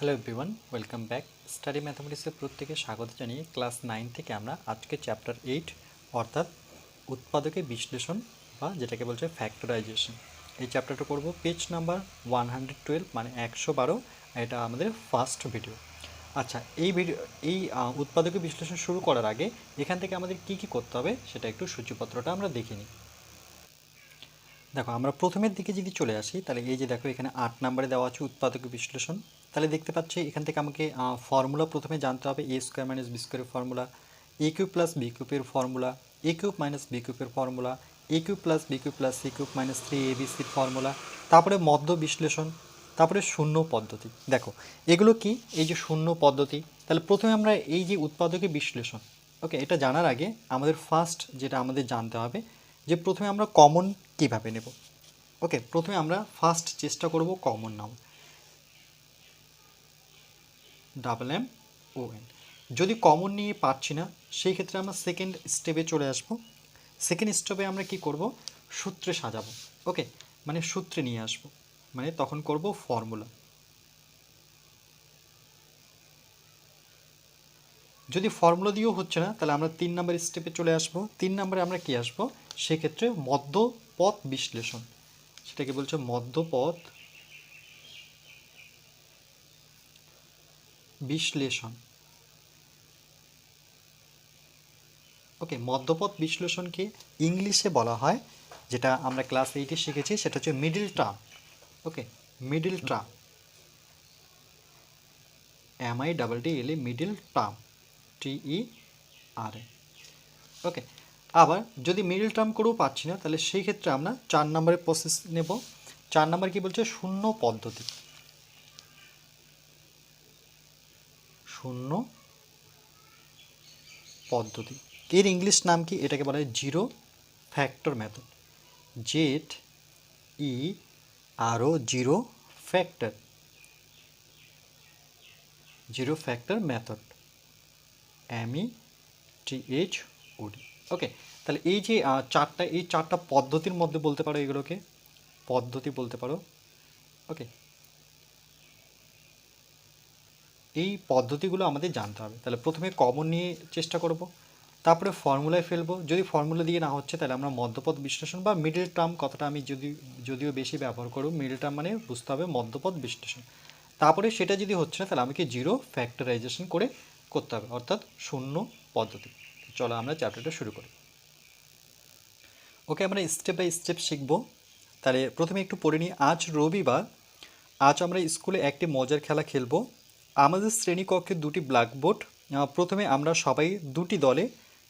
Hello everyone, welcome back. Study ম্যাথামেটিক্সের প্রত্যেকে স্বাগত জানিয়ে ক্লাস 9 থেকে আমরা আজকে চ্যাপ্টার 8 অর্থাৎ উৎপাদকে বিশ্লেষণ বা যেটাকে বলছে ফ্যাক্টরাইজেশন, এই চ্যাপ্টারটা করব। পেজ নাম্বার 112 মানে 112, এটা আমাদের ফার্স্ট ভিডিও। আচ্ছা, এই উৎপাদকে বিশ্লেষণ শুরু করার আগে এখান থেকে আমাদের কি কি করতে হবে সেটা একটু সূচিপত্রটা আমরা দেখে নিই। দেখো, আমরা প্রথমের দিকে যদি চলে আসি তাহলে এই যে দেখো এখানে 8 নম্বরে দেওয়া আছে উৎপাদক বিশ্লেষণ। তাহলে দেখতে পাচ্ছি এখান থেকে আমাকে ফর্মুলা প্রথমে জানতে হবে। এ স্কোয়ার মাইনাস বি স্কোয়ারের formula, a cube plus b কিউবের formula, a cube minus b কিউবের formula, a cube plus b cube plus c cube minus 3abc formula, তারপরে মধ্য বিশ্লেষণ, তারপরে শূন্য পদ্ধতি। দেখো এগুলো কি, এই যে শূন্য পদ্ধতি। তাহলে প্রথমে আমরা এই যে উৎপাদকে বিশ্লেষণ, ওকে, এটা জানার আগে আমাদের ফার্স্ট যেটা আমাদের জানতে হবে যে প্রথমে আমরা কমন কিভাবে নেব। ওকে, প্রথমে আমরা ফার্স্ট চেষ্টা করব কমন নাও, ডাবল এম ও এন। যদি কমন নিয়ে পারছি না সেই ক্ষেত্রে আমরা সেকেন্ড স্টেপে চলে আসব। সেকেন্ড স্টেপে আমরা কি করব, সূত্রে সাজাবো। ওকে, মানে সূত্রে নিয়ে আসব, মানে তখন করব ফর্মুলা। যদি ফর্মুলা দিয়েও হচ্ছে না তাহলে আমরা 3 নম্বর স্টেপে চলে আসব। 3 নম্বরে আমরা কি আসব, সেক্ষেত্রে মধ্যপথ বিশ্লেষণ, সেটাকে বলছে মধ্যপথ বিশ্লেষণ। ওকে, মধ্যপথ বিশ্লেষণকে ইংলিশে বলা হয়, যেটা আমরা ক্লাস 8-এ শিখেছি, সেটা হচ্ছে middle term. Okay, middle term, MIDDLE, middle term, TERM। Okay, আবার যদি মিডল টার্ম করেও পাচ্ছি না তাহলে সেই ক্ষেত্রে আমরা 4 নম্বরের প্রসেস নেব। 4 নম্বর কি বলছে, শূন্য পদ্ধতি। শূন্য পদ্ধতি, এর ইংলিশ নাম কি, এটাকে বলা হয় zero factor method. ZERO, zero factor, zero factor method, METHOD। ওকে, তাহলে এই যে চারটা পদ্ধতির মধ্যে বলতে পারো, এগুলোকে পদ্ধতি বলতে পারো। ওকে, এই পদ্ধতিগুলো আমাদের জানতে হবে। তাহলে প্রথমে কমন নিয়ে চেষ্টা করব, তারপরে ফর্মুলায় ফেলবো। যদি ফর্মুলা দিয়ে না হচ্ছে তাহলে আমরা মধ্যপথ বিশ্লেষণ বা মিডল টার্ম কথাটা আমি যদিও বেশি ব্যবহার করব। মিডল টার্ম মানে বুঝতে হবে মধ্যপথ বিশ্লেষণ। তারপরে সেটা যদি হচ্ছে না তাহলে আমাকে জিরো ফ্যাক্টরাইজেশন করে করতে হবে, অর্থাৎ শূন্য পদ্ধতি। চলো আমরা চ্যাপ্টারটা শুরু করি। ওকে, আমরা স্টেপ বাই স্টেপ শিখব। তাহলে প্রথমে একটু পড়ে নিই। আজ রবিবার, আজ আমরা স্কুলে একটি মজার খেলা খেলব। আমাদের শ্রেণীকক্ষে দুটি ব্ল্যাকবোর্ড। প্রথমে আমরা সবাই দুটি দলে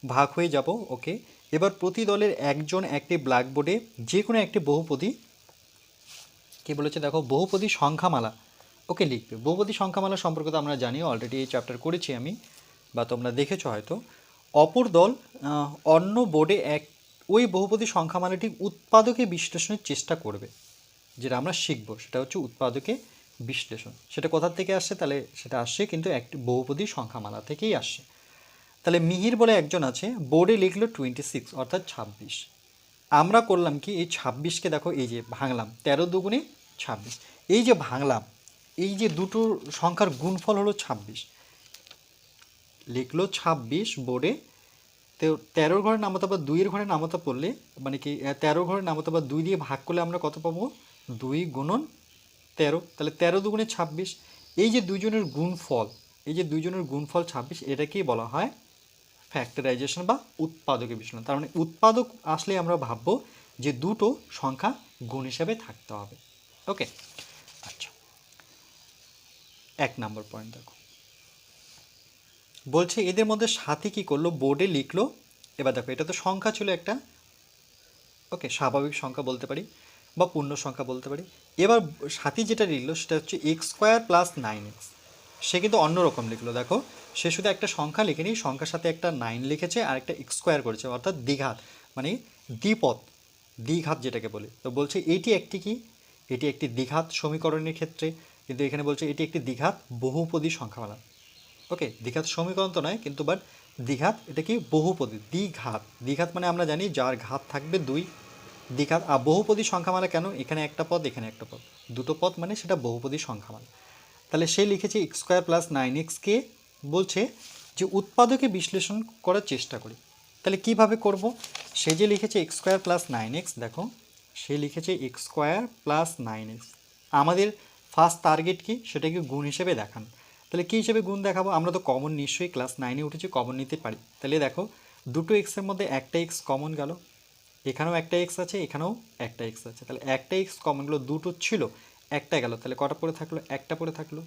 ভাগ হয়ে যাব। ওকে, এবার প্রতি দলের একজন একটি ব্ল্যাকবোর্ডে যে কোনো একটি বহুপদী, কি বলেছে দেখো, বহুপদী সংখ্যামালা ওকে লিখবে। বহুপদী সংখ্যামালা সম্পর্কে তো আমরা জানি, অলরেডি এই চ্যাপ্টার করেছি আমি, বা তোমরা দেখেছো হয়তো। অপর দল অন্য বোর্ডে ওই বহুপদী সংখ্যামালাটি উৎপাদকে বিশ্লেষণের চেষ্টা করবে। যেটা আমরা শিখবো সেটা হচ্ছে উৎপাদকে বিশ্লেষণ। সেটা কোথা থেকে আসছে, তাহলে সেটা আসছে কিন্তু একটি বহুপদী সংখ্যামালা থেকেই আসছে। তাহলে মিহির বলে একজন আছে, বোর্ডে লিখলো 26 অর্থাৎ 26। আমরা করলাম কি, এই 26কে দেখো এই যে ভাঙলাম, 13 দুগুণে 26। এই যে ভাঙলাম, এই যে দুটো সংখ্যার গুণফল হলো 26, লিখলো 26 বোর্ডে। তো 13 ঘরের নামতা বা 2-এর ঘরে নামতা পড়লে মানে কি, 13 ঘরের নামতা বা 2 দিয়ে ভাগ করলে আমরা কত পাবো, 2 গুণন 13। তাহলে 13 দুগুণে 26। এই যে দুইজনের গুণফল, এই যে দুইজনের গুণফল 26, এটাকেই বলা হয় ফ্যাক্টরাইজেশন বা উৎপাদকে বিশ্লেষণ। তার মানে উৎপাদক আসলে আমরা ভাববো যে দুটো সংখ্যা গুণ হিসাবে থাকতে হবে। ওকে, আচ্ছা, 1 নম্বর পয়েন্ট দেখো, বলছে এদের মধ্যে সাথী কি করলো, বোর্ডে লিখলো। এবার দেখো এটা তো সংখ্যা ছিল একটা, ওকে, স্বাভাবিক সংখ্যা বলতে পারি বা পূর্ণ সংখ্যা বলতে পারি। এবার সাথী যেটা লিখলো সেটা হচ্ছে x² + 9x। সে কিন্তু অন্যরকম লিখলো, দেখো সে শুধু একটা সংখ্যা লিখেনি, সংখ্যার সাথে একটা 9 লিখেছে আর একটা x² করেছে, অর্থাৎ দ্বিঘাত, মানে দ্বিপদ, দ্বিঘাত যেটাকে বলে। তো বলছে এটি একটি কি, এটি একটি দ্বিঘাত সমীকরণের ক্ষেত্রে, কিন্তু এখানে বলছে এটি একটি দ্বিঘাত বহুপদী সংখ্যামালা। ওকে, দ্বিঘাত সমীকরণ তো নয় কিন্তু, বাট দ্বিঘাত, এটা কি বহুপদী, দ্বিঘাত। দ্বিঘাত মানে আমরা জানি যার ঘাত থাকবে 2। দ্বিঘাত আর বহুপদী সংখ্যামালা কেন, এখানে একটা পদ এখানে একটা পদ, দুটো পদ মানে সেটা বহুপদী সংখ্যামালা। তাহলে সে লিখেছে এক্স স্কোয়ার প্লাস 9x-কে বলছে যে উৎপাদকে বিশ্লেষণ করার চেষ্টা করি। তাহলে কিভাবে করব? সে যে লিখেছে এক্স স্কোয়ার প্লাস 9x, দেখো সে লিখেছে এক্স স্কোয়ার প্লাস 9x। আমাদের ফার্স্ট টার্গেট কি? সেটাকে গুণ হিসেবে দেখান। তাহলে কী হিসেবে গুণ দেখাবো? আমরা তো কমন নিশ্চয়ই ক্লাস 9-এ উঠেছি, কমন নিতে পারি। তাহলে দেখো দুটো এক্সের মধ্যে একটা এক্স কমন গেল, এখানেও একটা এক্স আছে, এখানেও একটা এক্স আছে, তাহলে একটা এক্স কমন গেলো, দুটো ছিল একটা গেল, তাহলে কটা পড়ে থাকলো? একটা পড়ে থাকলো।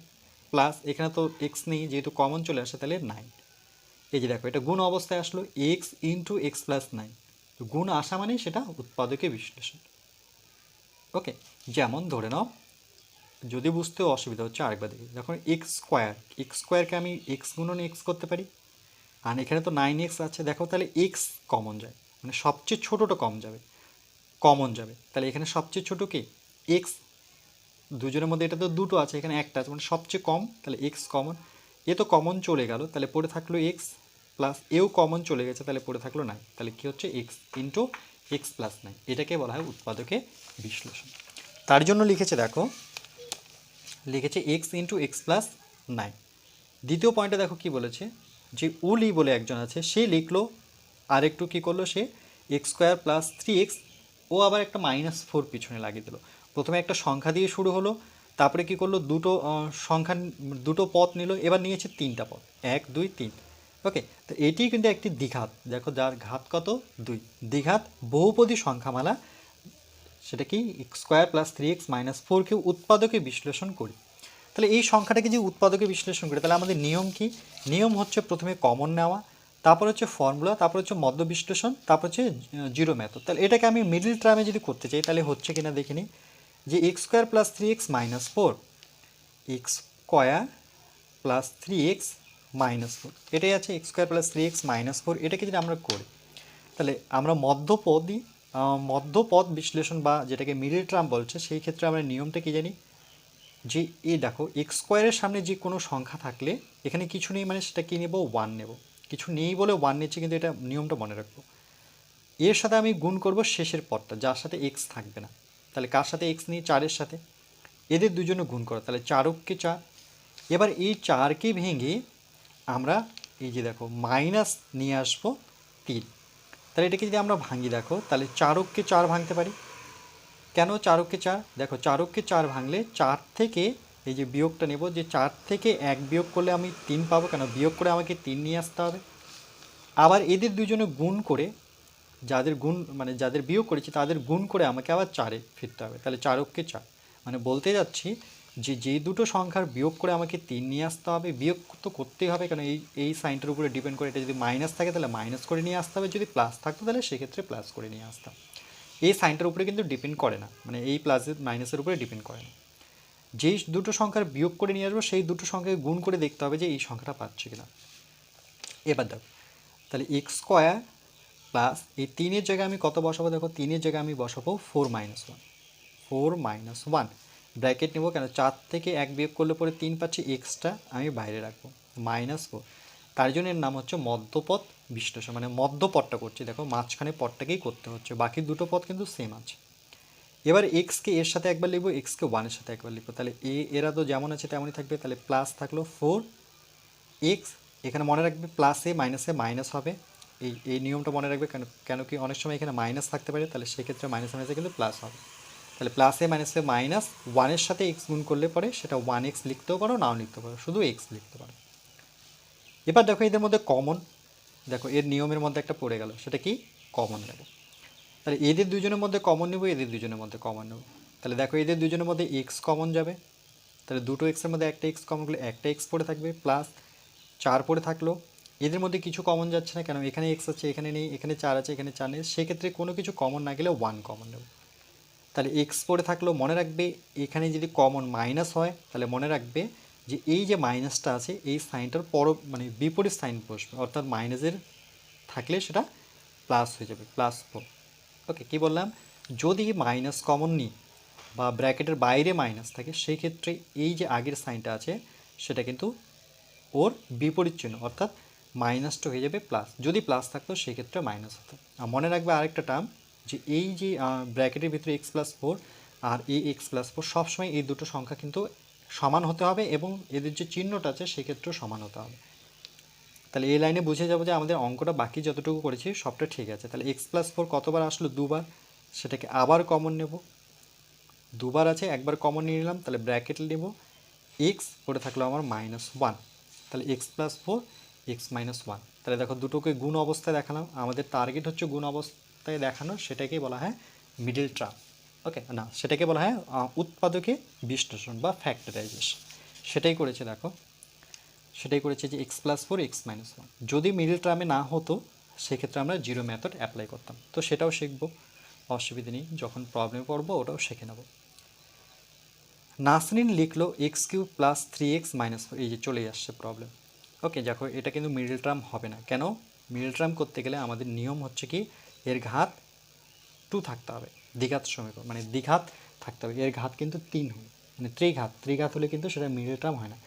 প্লাস এখানে তো এক্স নেই, যেহেতু কমন চলে আসে তাহলে 9। এই যে দেখো এটা গুণ অবস্থায় আসলো, এক্স ইন্টু এক্স প্লাস 9। তো গুণ আসা মানে সেটা উৎপাদকে বিশ্লেষণ। ওকে, যেমন ধরে নাও, যদি বুঝতেও অসুবিধা হচ্ছে আরেকবার দেখি, যখন এক্স স্কোয়ারকে আমি এক্স গুণন এক্স করতে পারি, আর এখানে তো 9x আছে, দেখো তাহলে এক্স কমন যায়, মানে সবচেয়ে ছোটোটা কমন যাবে। তাহলে এখানে সবচেয়ে ছোটো কি? এক্স। দুজনের মধ্যে এটা তো দুটো আছে, এখানে একটা আছে, মানে সবচেয়ে কম, তাহলে এক্স কমন। এ তো কমন চলে গেল, তাহলে পড়ে থাকলো এক্স, প্লাস এও কমন চলে গেছে, তাহলে পড়ে থাকলো 9। তাহলে কী হচ্ছে? X into x plus 9। এটাকে বলা হয় উৎপাদকে বিশ্লেষণ। তার জন্য লিখেছে, দেখো লিখেছে এক্স ইন্টু এক্স প্লাস 9। দ্বিতীয় পয়েন্টে দেখো কি বলেছে, যে উলি বলে একজন আছে, সে লিখলো আর একটু কী করলো, সে এক্স স্কোয়ার প্লাস 3x, ও আবার একটা -4 পিছনে লাগিয়ে দিল। প্রথমে একটা সংখ্যা দিয়ে শুরু হলো, তারপরে কি করলো, দুটো পদ নিল, এবার নিয়েছে 3টা পদ, 1 2 3। ওকে, তো এটি কিন্তু একটি দ্বিঘাত, দেখো যার ঘাত কত? 2। দ্বিঘাত বহুপদী সংখ্যামালা, সেটা কি? এক্স স্কোয়ার প্লাস 3x - 4কে উৎপাদকে বিশ্লেষণ করি। তাহলে এই সংখ্যাটাকে যে উৎপাদকে বিশ্লেষণ করি, তাহলে আমাদের নিয়ম কি? নিয়ম হচ্ছে প্রথমে কমন নেওয়া, তারপর হচ্ছে ফর্মুলা, তারপর হচ্ছে মধ্য বিশ্লেষণ, তারপর হচ্ছে জিরো মেথড। তাহলে এটাকে আমি মিডল টার্মে যদি করতে চাই, তাহলে হচ্ছে কিনা দেখে নিই, যে x square plus 3x - 4, x square plus 3x - 4, এটাই আছে এক্স স্কোয়ার প্লাস 3x - 4। এটাকে যদি আমরা করি, তাহলে আমরা মধ্যপদ বিশ্লেষণ বা যেটাকে মিডল টার্ম বলছে, সেই ক্ষেত্রে আমরা নিয়মটা কি জানি, যে এই দেখো এক্স স্কোয়ারের সামনে যে কোনো সংখ্যা থাকলে, এখানে কিছু নেই মানে সেটা কী নেব? 1 নেব। কিছু নেই বলে 1 নিচ্ছি, কিন্তু এটা নিয়মটা মনে রাখবো। এর সাথে আমি গুণ করব শেষের পদটা, যার সাথে এক্স থাকবে না। তাহলে কার সাথে এক্স নিই? 4-এর সাথে। এদের দুজনে গুণ করো, তাহলে 4 × 4। এবার এই 4কে ভেঙে আমরা এই যে দেখো মাইনাস নিয়ে আসবো 3। তাহলে এটাকে যদি আমরা ভাঙি, দেখো তাহলে 4 × 4 ভাঙতে পারি। কেন 4 × 4? দেখো 4 × 4 ভাঙলে 4 থেকে এই যে বিয়োগটা নেব, যে 4 থেকে 1 বিয়োগ করলে আমি 3 পাবো, কেন বিয়োগ করে আমাকে 3 নিয়ে আসতে হবে। আবার এদের দুজনে গুণ করে, যাদের গুণ মানে যাদের বিয়োগ করেছি তাদের গুণ করে আমাকে আবার 4-এ ফিরতে হবে। তাহলে 4 × 4, মানে বলতে যাচ্ছি যে যেই দুটো সংখ্যার বিয়োগ করে আমাকে 3 নিয়ে আসতে হবে, বিয়োগ তো করতেই হবে, কারণ এই সাইনটার উপরে ডিপেন্ড করে। এটা যদি মাইনাস থাকে তাহলে মাইনাস করে নিয়ে আসতে হবে, যদি প্লাস থাকতো তাহলে সেক্ষেত্রে প্লাস করে নিয়ে আসতাম। এই সাইনটার উপরে কিন্তু ডিপেন্ড করে না, মানে এই প্লাসের মাইনাসের উপরে ডিপেন্ড করে না। যেই দুটো সংখ্যার বিয়োগ করে নিয়ে আসবো, সেই দুটো সংখ্যাকে গুণ করে দেখতে হবে যে এই সংখ্যাটা পাচ্ছে কিনা। এবার দেখো, তাহলে এক্স স্কোয়ার প্লাস এই 3-এর জায়গায় আমি কত বসাবো? দেখো 3-এর জায়গায় আমি বসাবো 4 - 1, 4 - 1 ব্র্যাকেট নেব, কেন 4 থেকে 1 বিয়োগ করলে পরে 3 পাচ্ছি, এক্সট্রা আমি বাইরে রাখবো, -4। তার জন্য এর নাম হচ্ছে মধ্যপদ বিশ্লেষণ, মানে মধ্যপদটা করছি, দেখো মাঝখানে পদটাকেই করতে হচ্ছে, বাকি দুটো পদ কিন্তু সেম আছে। এবার এক্সকে এর সাথে একবার লিখবো, এক্সকে 1-এর সাথে একবার লিখবো, তাহলে এরা তো যেমন আছে তেমনই থাকবে। তাহলে প্লাস থাকলো 4x, এখানে মনে রাখবে প্লাসে মাইনাসে মাইনাস হবে, এই নিয়মটা মনে রাখবে, কেন কি অনেক সময় এখানে মাইনাস থাকতে পারে, তাহলে সেক্ষেত্রে মাইনাসে মাইনাসে কিন্তু প্লাস হবে। তাহলে প্লাসে মাইনাসে মাইনাস, 1-এর সাথে এক্স গুণ করলে পরে সেটা 1x লিখতেও পারো, নাও লিখতে পারো, শুধু এক্স লিখতে পারো। এবার দেখো এদের মধ্যে কমন, দেখো এর নিয়মের মধ্যে একটা পড়ে গেল, সেটা কি? কমন নেব। তাহলে এদের দুজনের মধ্যে কমন নেব, এদের দুজনের মধ্যে কমন নেব। তাহলে দেখো এদের দুজনের মধ্যে এক্স কমন যাবে, তাহলে দুটো এক্সের মধ্যে একটা এক্স কমন গেলে একটা এক্স পড়ে থাকবে, প্লাস 4 পড়ে থাকলো। এদের মধ্যে কিছু কমন যাচ্ছে না, কেন এখানে এক্স আছে, এখানে নেই, এখানে 4 আছে, এখানে 4 নেই, সেক্ষেত্রে কোনো কিছু কমন না গেলে 1 কমন নেব। তাহলে এক্স পড়ে থাকলো, মনে রাখবে এখানে যদি কমন মাইনাস হয়, তাহলে মনে রাখবে যে এই যে মাইনাসটা আছে এই সাইনটার মানে বিপরীত সাইন বসবে, অর্থাৎ মাইনাসের থাকলে সেটা প্লাস হয়ে যাবে, +4। ওকে, কী বললাম? যদি মাইনাস কমন নিই বা ব্র্যাকেটের বাইরে মাইনাস থাকে, সেই ক্ষেত্রে এই যে আগের সাইনটা আছে সেটা কিন্তু ওর বিপরীত চিহ্ন, অর্থাৎ মাইনাসটা হয়ে যাবে প্লাস। যদি প্লাস থাকতো সেক্ষেত্রে মাইনাস হতো। আর মনে রাখবে আরেকটা টার্ম, যে এই যে ব্র্যাকেটের ভিতরে x+4 আর এই x+4, সবসময় এই দুটো সংখ্যা কিন্তু সমান হতে হবে এবং এদের যে চিহ্নটা আছে সেক্ষেত্রেও সমান হতে হবে। তাহলে এই লাইনে বুঝে যাবো যে আমাদের অঙ্কটা বাকি যতটুকু করেছি সবটা ঠিক আছে। তাহলে x+4 কতবার আসলো? দুবার। সেটাকে আবার কমন নেব, দুবার আছে, একবার কমন নিয়ে নিলাম, তাহলে ব্র্যাকেট নেব, এক্স পড়ে থাকলো আমার -1, তাহলে x+4 x-1। তাহলে দেখো দুটোকে গুণ অবস্থায় দেখালাম, আমাদের টার্গেট হচ্ছে গুণ অবস্থায় দেখানো, সেটাকেই বলা হয় মিডল টার্ম। ওকে, না সেটাকে বলা হয় উৎপাদকে বিশ্লেষণ বা ফ্যাক্টরাইজেশন। সেটাই করেছে দেখো, সেটাই করেছে যে x+4 x-1। যদি মিডল টার্মে না হতো সেক্ষেত্রে আমরা জিরো মেথড অ্যাপ্লাই করতাম, তো সেটাও শিখবো, অসুবিধা নেই, যখন প্রবলেমে পড়বো ওটাও শিখে নেব। নাসরিন লিখলো x³ + 3x-4, এই যে চলে আসছে প্রবলেম। ওকে, দেখো এটা কিন্তু মিডল টার্ম হবে না। কেন? মিডল টার্ম করতে গেলে আমাদের নিয়ম হচ্ছে কি, এর ঘাত 2 থাকতে হবে, দ্বিঘাত সমীকরণ মানে দ্বিঘাত থাকতে হবে, এর ঘাত কিন্তু 3 হয়, মানে ত্রিঘাত হলে কিন্তু সেটা মিডল টার্ম হয় না।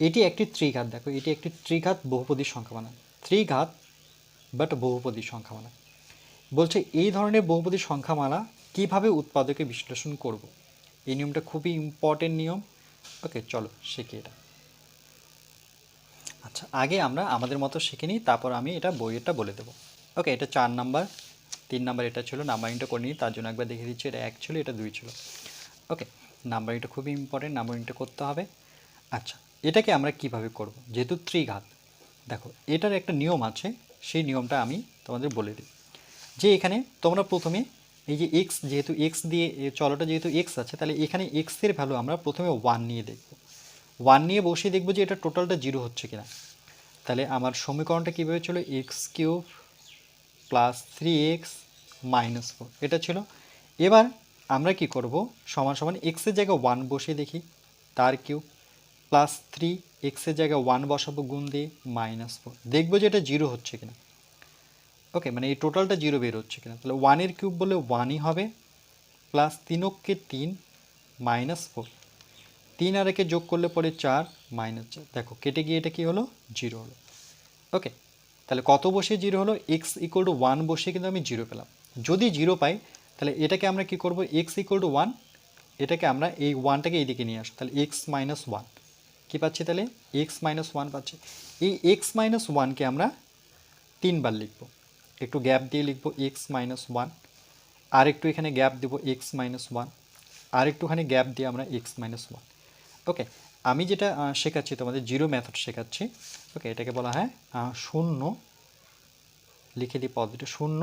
এটি একটি ত্রিঘাত, দেখো এটি একটি ত্রিঘাত বহুপদী সংখ্যা বানান, ত্রিঘাত বাট বহুপদী সংখ্যা বানান। বলছে এই ধরনের বহুপদী সংখ্যামালা কিভাবে উৎপাদকে বিশ্লেষণ করব। এই নিয়মটা খুবই ইম্পর্টেন্ট নিয়ম। ওকে, চলো শিখি এটা। আচ্ছা, আগে আমরা আমাদের মতো শিখে নিই, তারপর আমি এটা বইয়েরটা বলে দেবো। ওকে, এটা 4 নাম্বার, 3 নাম্বার এটা ছিল, নাম্বারিংটা করে নিই, তার জন্য একবার দেখে দিচ্ছি, এটা 1 ছিল, এটা 2 ছিল। ওকে, নাম্বারিংটা খুবই ইম্পর্টেন্ট, নাম্বারিংটা করতে হবে। আচ্ছা, এটাকে আমরা কিভাবে করব, যেহেতু ত্রিঘাত, দেখো এটার একটা নিয়ম আছে, সেই নিয়মটা আমি তোমাদের বলে দিই। যে এখানে তোমরা প্রথমে এই যে এক্স, যেহেতু এক্স দিয়ে চলটা যেহেতু এক্স আছে, তাহলে এখানে এক্সের ভ্যালু আমরা প্রথমে 1 নিয়ে দেখব, 1 নিয়ে বসিয়ে দেখব যে এটা টোটালটা 0 হচ্ছে কিনা। তাহলে আমার সমীকরণটা কীভাবে ছিল, x³ + 3x-4 এটা ছিল। এবার আমরা কি করব, সমান সমান এক্সের জায়গায় 1 বসিয়ে দেখি, তার কিউব +3 এক্সের জায়গায় 1 বসাবো গুণ দিয়ে -4, দেখবো যে এটা 0 হচ্ছে কিনা। ওকে, মানে এই টোটালটা 0 বের হচ্ছে কিনা। তাহলে 1-এর কিউব বললে 1ই হবে, প্লাস 3 3 -4, 3 আর একে যোগ করলে পরে 4 -4, দেখো কেটে গিয়ে এটা কি হলো, 0 হলো। ওকে, তাহলে কত বসে 0 হলো, x=1 বসে কিন্তু আমি 0 পেলাম। যদি 0 পাই তাহলে এটাকে আমরা কি করব, x=1, এটাকে আমরা এই 1টাকে এইদিকে নিয়ে আসবো, তাহলে x-1 কি পাচ্ছি, তাহলে x-1 পাচ্ছি। এই x-1কে আমরা 3 বার লিখব, একটু গ্যাপ দিয়ে লিখব x-1, আর একটু এখানে গ্যাপ দেব x-1, আর একটুখানি গ্যাপ দিয়ে আমরা x-1। ওকে, আমি যেটা শেখাচ্ছি তোমাদের জিরো মেথড শেখাচ্ছি। ওকে, এটাকে বলা হয় শূন্য, লিখে দিই পদ্ধতি, শূন্য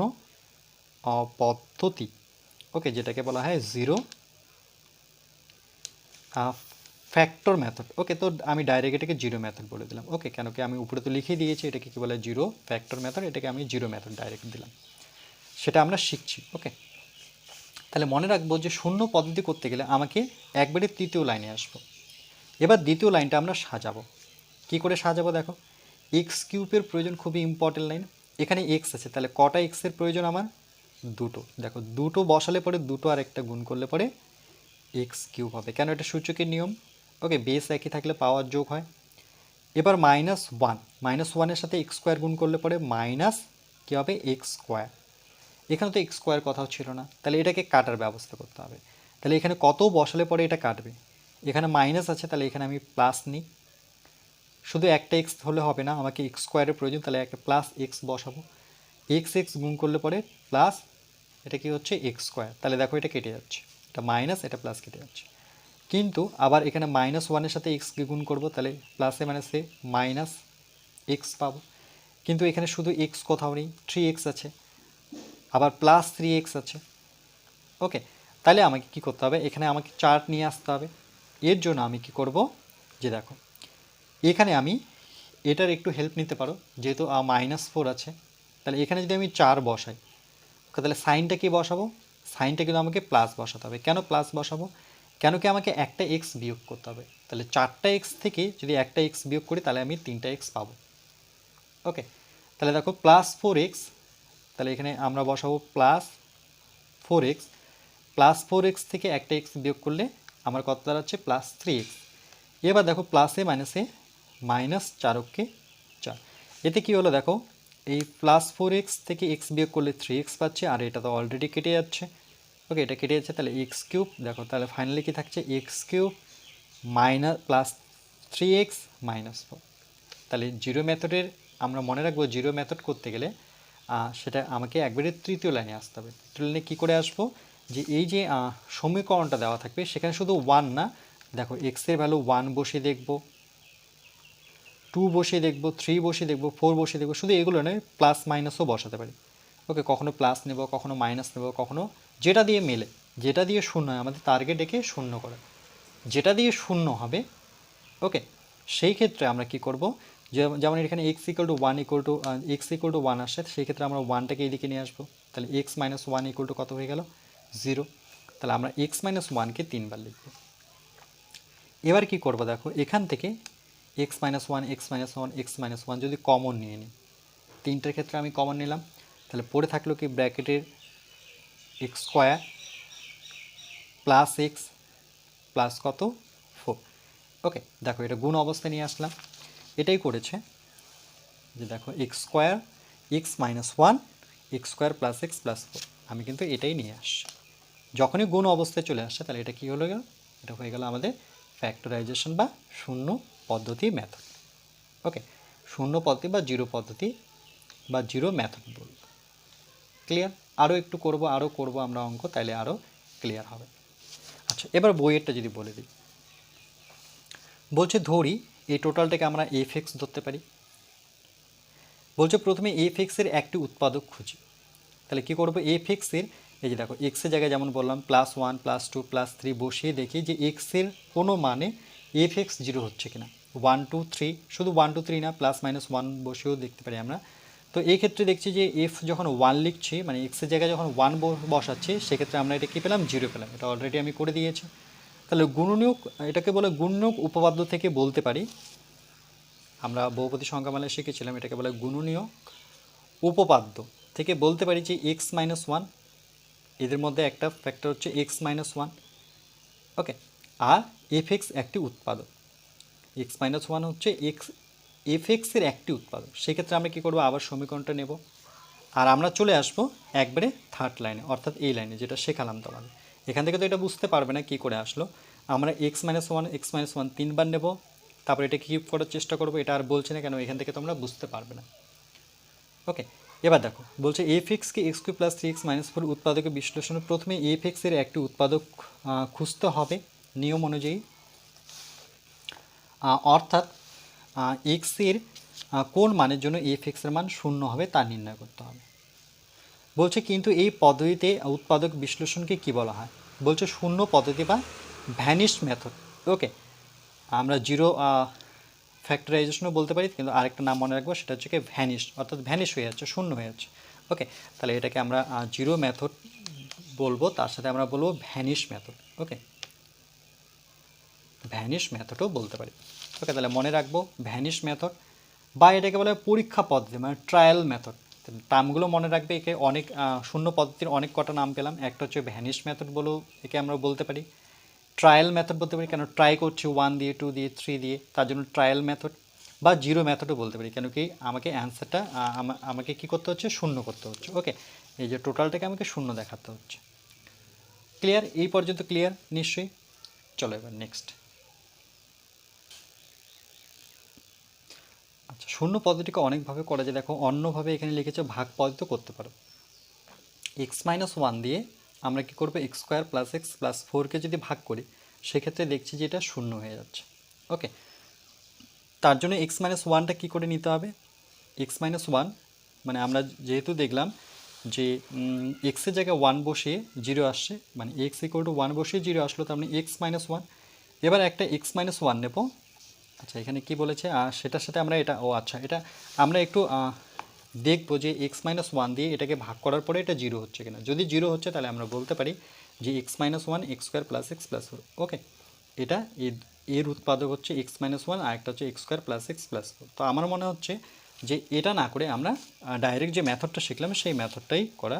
পদ্ধতি। ওকে, যেটাকে বলা হয় জিরো ফ্যাক্টর মেথড। ওকে, তো আমি ডাইরেক্ট এটাকে জিরো মেথড বলে দিলাম। ওকে, কেন কি আমি উপরে তো লিখে দিয়েছি এটাকে কি বলে, জিরো ফ্যাক্টর মেথড, এটাকে আমি জিরো মেথড ডাইরেক্ট দিলাম, সেটা আমরা শিখছি। ওকে, তাহলে মনে রাখবো যে শূন্য পদ্ধতি করতে গেলে আমাকে একবারে তৃতীয় লাইনে আসবো। এবার দ্বিতীয় লাইনটা আমরা সাজাবো, কি করে সাজাবো, দেখো x³ প্রয়োজন, খুবই ইম্পর্টেন্ট লাইন। এখানে এক্স আছে, তাহলে কটা এক্সের প্রয়োজন আমার, দুটো। দেখো দুটো বসালে পরে দুটো আর একটা গুণ করলে পরে x³ হবে, কেন, এটা সূচকের নিয়ম। ওকে, বেস একই থাকলে পাওয়ার যোগ হয়। এবার -1 সাথে x² গুণ করলে পরে মাইনাস কী হবে, x²। এখানে তো x² কথাও ছিল না, তাহলে এটাকে কাটার ব্যবস্থা করতে হবে। তাহলে এখানে কত বসালে পরে এটা কাটবে, এখানে মাইনাস আছে, তাহলে এখানে আমি প্লাস নিই। শুধু একটা এক্স হলে হবে না, আমাকে x² প্রয়োজন, তাহলে একটা প্লাস এক্স বসাবো, x গুণ করলে পরে প্লাস, এটা কি হচ্ছে x²। তাহলে দেখো এটা কেটে যাচ্ছে, এটা মাইনাস এটা প্লাস কেটে যাচ্ছে। কিন্তু আবার এখানে -1-এর সাথে এক্সকে গুণ করব, তাহলে প্লাসে মাইনাসে মাইনাস এক্স পাবো। কিন্তু এখানে শুধু এক্স কোথাও নেই, 3x আছে, আবার +3x আছে। ওকে, তাহলে আমাকে কি করতে হবে, এখানে আমাকে চার্ট নিয়ে আসতে হবে। এর জন্য আমি কি করব, যে দেখো এখানে আমি এটার একটু হেল্প নিতে পারো, যেহেতু -4 আছে, তাহলে এখানে যদি আমি 4 বসাই, ওকে, তাহলে সাইনটা কি বসাবো, সাইনটা কিন্তু আমাকে প্লাস বসাতে হবে। কেন প্লাস বসাবো, কেন কি আমাকে একটা এক্স বিয়োগ করতে হবে, তাহলে 4টা এক্স থেকে যদি একটা এক্স বিয়োগ করি তাহলে আমি 3টা এক্স পাবো। ওকে, তাহলে দেখো +4x, তাহলে এখানে আমরা বসাবো +4x, +4x থেকে একটা এক্স বিয়োগ করলে আমার কত দাঁড়াচ্ছে, +3x। এবার দেখো প্লাসে মাইনাসে -4 4, এতে কি হলো, দেখো এই +4x থেকে এক্স বিয়োগ করলে 3x পাচ্ছে, আর এটা তো অলরেডি কেটে যাচ্ছে। ওকে, এটা কেটে যাচ্ছে, তাহলে x³ দেখো, তাহলে ফাইনালি কি থাকছে, x³ minus plus 3x minus 4। তাহলে জিরো মেথডের আমরা মনে রাখবো জিরো মেথড করতে গেলে সেটা আমাকে একবারে তৃতীয় লাইনে আসতে হবে। তৃতীয় লাইনে কী করে আসবো, যে এই যে সমীকরণটা দেওয়া থাকবে সেখানে শুধু 1 না, দেখো এক্সের ভ্যালু 1 বসিয়ে দেখব, 2 বসিয়ে দেখব, 3 বসিয়ে দেখব, 4 বসিয়ে দেখব, শুধু এগুলো নয় প্লাস মাইনাসও বসাতে পারি। ওকে, কখনো প্লাস নেব, কখনো মাইনাস নেব, কখনো যেটা দিয়ে মেলে, যেটা দিয়ে শূন্য হয় আমাদের টার্গেট এঁকে শূন্য করা, যেটা দিয়ে শূন্য হবে। ওকে, সেই ক্ষেত্রে আমরা কি করব, যেমন এখানে x equal to one x equal to 1 আসে, সেই ক্ষেত্রে আমরা 1টাকে এইদিকে নিয়ে আসবো। তাহলে এক্স মাইনাস 1 ইকুয়াল টু কত হয়ে গেল, 0। তাহলে আমরা এক্স মাইনাস 1কে 3বার লিখব। এবার কি করব, দেখো এখান থেকে x minus 1 x minus 1 x minus 1 যদি কমন নিয়ে নিই, তিনটার ক্ষেত্রে আমি কমন নিলাম, তাহলে পড়ে থাকলো কি ব্র্যাকেটের x square plus x plus কত 4। ওকে, দেখো এটা গুণ অবস্থায় নিয়ে আসলাম। এটাই করেছে যে দেখো x square x minus 1 x square plus x plus 4, আমি কিন্তু এটাই নিয়ে আসছি। যখনই গুণ অবস্থায় চলে আসছে তাহলে এটা কী হলো গেল, এটা হয়ে গেল আমাদের ফ্যাক্টরাইজেশন বা শূন্য পদ্ধতি মেথড। ওকে, শূন্য পদ্ধতি বা জিরো পদ্ধতি বা জিরো মেথড বলব। ক্লিয়ার? আরও একটু করব, আরও করব আমরা অঙ্ক, তাইলে আরও ক্লিয়ার হবে। আচ্ছা, এবার বইয়েরটা যদি বলে দিই, বলছে ধরি এই টোটালটাকে আমরা এফ এক্স ধরতে পারি। বলছে প্রথমে এফ এক্সের একটি উৎপাদক খুঁজি। তাহলে কী করবো, এফ এক্সের এই যে দেখো এক্সের জায়গায় যেমন বললাম +1 +2 +3 বসিয়ে দেখি যে এক্সের কোনো মানে এফ এক্স জিরো হচ্ছে কিনা। 1 2 3, শুধু 1 2 3 না, +-1 বসেও দেখতে পারি আমরা। তো এই ক্ষেত্রে দেখছি যে এফ যখন 1 লিখছি, মানে এক্সের জায়গায় যখন 1 বসাচ্ছি, সেক্ষেত্রে আমরা এটা কী পেলাম, 0 পেলাম। এটা অলরেডি আমি করে দিয়েছি। তাহলে গুণনীয়ক, এটাকে বলে গুণনীয়ক উপপাদ্য থেকে বলতে পারি, আমরা বহুপদী সংখ্যামালায় শিখেছিলাম, এটাকে বলে গুণনীয়ক উপপাদ্য থেকে বলতে পারি যে x-1, এদের মধ্যে একটা ফ্যাক্টর হচ্ছে x-1। ওকে, আর এফ এক্স একটি উৎপাদক, x-1 হচ্ছে এফ এক্সের একটি উৎপাদক। সেক্ষেত্রে আমরা কী করবো, আবার সমীকরণটা নেব, আর আমরা চলে আসবো একবারে থার্ড লাইনে, অর্থাৎ এই লাইনে যেটা শেখালাম তোমাদের। এখান থেকে তো এটা বুঝতে পারবে না কী করে আসলো। আমরা x-1 3বার নেব, তারপর এটা কিউব করার চেষ্টা করবো। এটা আর বলছে না কেন, এখান থেকে তোমরা বুঝতে পারবে না। ওকে, এবার দেখো বলছে এফ এক্সকে এক্স কিউ প্লাস 3x - 4 উৎপাদকের বিশ্লেষণে প্রথমে এফ এক্সের একটি উৎপাদক খুঁজতে হবে নিয়ম অনুযায়ী, অর্থাৎ এক্সের কোন মানের জন্য এফ এক্সের মান শূন্য হবে তা নির্ণয় করতে হবে। বলছে কিন্তু এই পদ্ধতিতে উৎপাদক বিশ্লেষণকে কি বলা হয়, বলছে শূন্য পদ্ধতি বা ভ্যানিশ মেথড। ওকে, আমরা জিরো ফ্যাক্টরাইজেশনও বলতে পারি, কিন্তু আরেকটা নাম মনে রাখবো, সেটা হচ্ছে কি ভ্যানিশ, অর্থাৎ ভ্যানিশ হয়ে যাচ্ছে, শূন্য হয়ে যাচ্ছে। ওকে, তাহলে এটাকে আমরা জিরো মেথড বলবো, তার সাথে আমরা বলবো ভ্যানিশ মেথড। ওকে, ভ্যানিশ মেথডও বলতে পারি। ওকে, তাহলে মনে রাখবো ভ্যানিশ মেথড, বা এটাকে বলে পরীক্ষা পদ্ধতি, মানে ট্রায়াল মেথড। নামগুলো মনে রাখবে, একে অনেক শূন্য পদ্ধতির অনেক কটা নাম পেলাম। একটা হচ্ছে ভ্যানিশ মেথড বলেও একে আমরা বলতে পারি, ট্রায়াল মেথড বলতে পারি, কেন ট্রাই করছি 1 দিয়ে 2 দিয়ে 3 দিয়ে, তার জন্য ট্রায়াল মেথড, বা জিরো মেথডও বলতে পারি, কেন কি আমাকে অ্যান্সারটা আমাকে কী করতে হচ্ছে, শূন্য করতে হচ্ছে। ওকে, এই যে টোটালটাকে আমাকে শূন্য দেখাতে হচ্ছে। ক্লিয়ার? এই পর্যন্ত ক্লিয়ার নিশ্চয়ই? চলো এবার নেক্সট। আচ্ছা, শূন্য পদ্ধতিকে অনেকভাবে করা যায়। দেখো অন্যভাবে এখানে লিখেছে ভাগ পদ্ধতি করতে পারো। x-1 দিয়ে আমরা কি করবো, x square plus x plus 4কে যদি ভাগ করি, সেক্ষেত্রে দেখছি যে এটা শূন্য হয়ে যাচ্ছে। ওকে, তার জন্য x-1টা কী করে নিতে হবে, x-1 মানে আমরা যেহেতু দেখলাম যে এক্সের জায়গায় 1 বসিয়ে 0 আসছে, মানে এক্স ইকুয়াল টু 1 বসিয়ে 0 আসলো, তার মানে x-1। এবার একটা x-1 নেব। আচ্ছা, এখানে কি বলেছে, সেটার সাথে আমরা এটা, আচ্ছা, এটা আমরা একটু দেখবো যে x-1 দিয়ে এটাকে ভাগ করার পরে এটা 0 হচ্ছে কিনা। যদি 0 হচ্ছে তাহলে আমরা বলতে পারি যে x-1 x square plus x plus 4। ওকে, এটা এর উৎপাদক হচ্ছে x-1, আর একটা হচ্ছে x square plus x plus 4। তো আমার মনে হচ্ছে যে এটা না করে আমরা ডাইরেক্ট যে মেথডটা শিখলাম সেই মেথডটাই করা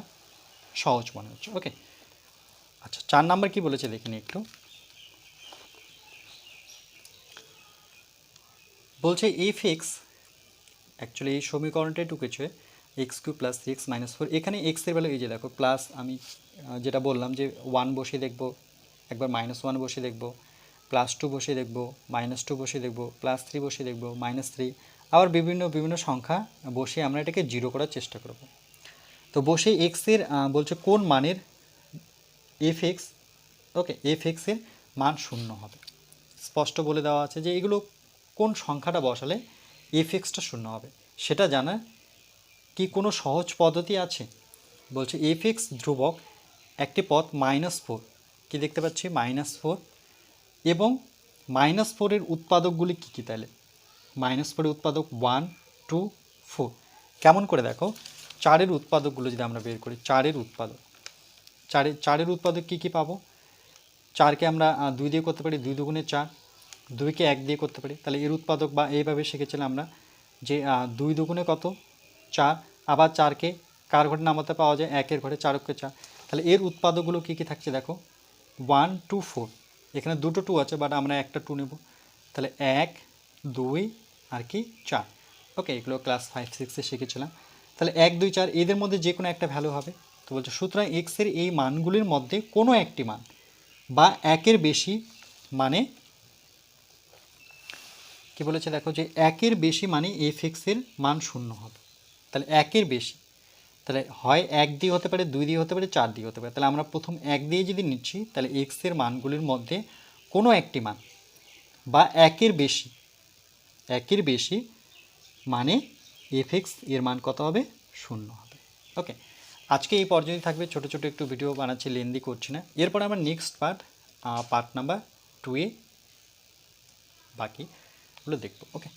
সহজ মনে হচ্ছে। ওকে, আচ্ছা, 4 নাম্বার কি বলেছে দেখিনি একটু। বলছে এফ এক্স, অ্যাকচুয়ালি এই সমীকরণটাই ঢুকেছে এক্স কিউ প্লাস 3x - 4। এখানে এক্সের ভ্যালু এই যে দেখো প্লাস, আমি যেটা বললাম যে 1 বসিয়ে দেখব, একবার -1 বসিয়ে দেখব, +2 বসিয়ে দেখব, -2 বসিয়ে দেখব, +3 বসিয়ে দেখব, -3, আবার বিভিন্ন বিভিন্ন সংখ্যা বসিয়ে আমরা এটাকে 0 করার চেষ্টা করব। তো বসে এক্সের বলছে কোন মানের এফ এক্সের মান 0 হবে। স্পষ্ট বলে দেওয়া আছে যে এগুলো কোন সংখ্যাটা বসালে এফ এক্সটা 0 হবে। সেটা জানার কি কোনো সহজ পদ্ধতি আছে? বলছে এফ এক্স ধ্রুবক একটি পদ -4, কি দেখতে পাচ্ছি -4, এবং -4-এর উৎপাদকগুলি কী কী? তাহলে -4-এর উৎপাদক 1, 2, 4। কেমন করে দেখো, 4-এর উৎপাদকগুলো যদি আমরা বের করি, 4-এর উৎপাদক, 4-এর উৎপাদক কী কী পাবো? 4কে আমরা 2 দিয়ে করতে পারি, 2 দুগুণে 4, 2কে 1 দিয়ে করতে পারি। তাহলে এর উৎপাদক বা এইভাবে শিখেছিলাম আমরা যে 2 দুগুণে কত? 4, আবার 4কে কার ঘরে নামাতে পাওয়া যায়? 1-এর ঘরে, 4-কে 4। তাহলে এর উৎপাদকগুলো কী কী থাকছে দেখো, 1, 2, 4। এখানে দুটো 2 আছে, বাট আমরা একটা 2 নেব। তাহলে 1, 2 আর কি 4। ওকে, এগুলো ক্লাস 5, 6-এ শিখেছিলাম। তাহলে 1, 2, 4 এদের মধ্যে যে কোনো একটা ভ্যালু হবে। তো বলছে সুতরাং এক্সের এই মানগুলির মধ্যে কোনো একটি মান বা 1-এর বেশি, মানে কি বলেছে দেখো, যে 1-এর বেশি মানে এফ এক্সের মান 0 হবে। তাহলে 1-এর বেশি, তাহলে হয় 1 দিয়ে হতে পারে, 2 দিয়ে হতে পারে, 4 দিয়ে হতে পারে। তাহলে আমরা প্রথম 1 দিয়ে যদি নিচ্ছি, তাহলে এক্সের মানগুলির মধ্যে কোনো একটি মান বা 1-এর বেশি মানে এফ এক্স এর মান কত হবে? 0 হবে। ওকে, আজকে এই পর্যন্তই থাকবে। ছোট ছোট একটু ভিডিও বানাচ্ছি, লেন্দি করছি না। এরপর আমরা নেক্সট পার্ট নাম্বার 2-এ বাকিগুলো দেখব। ওকে।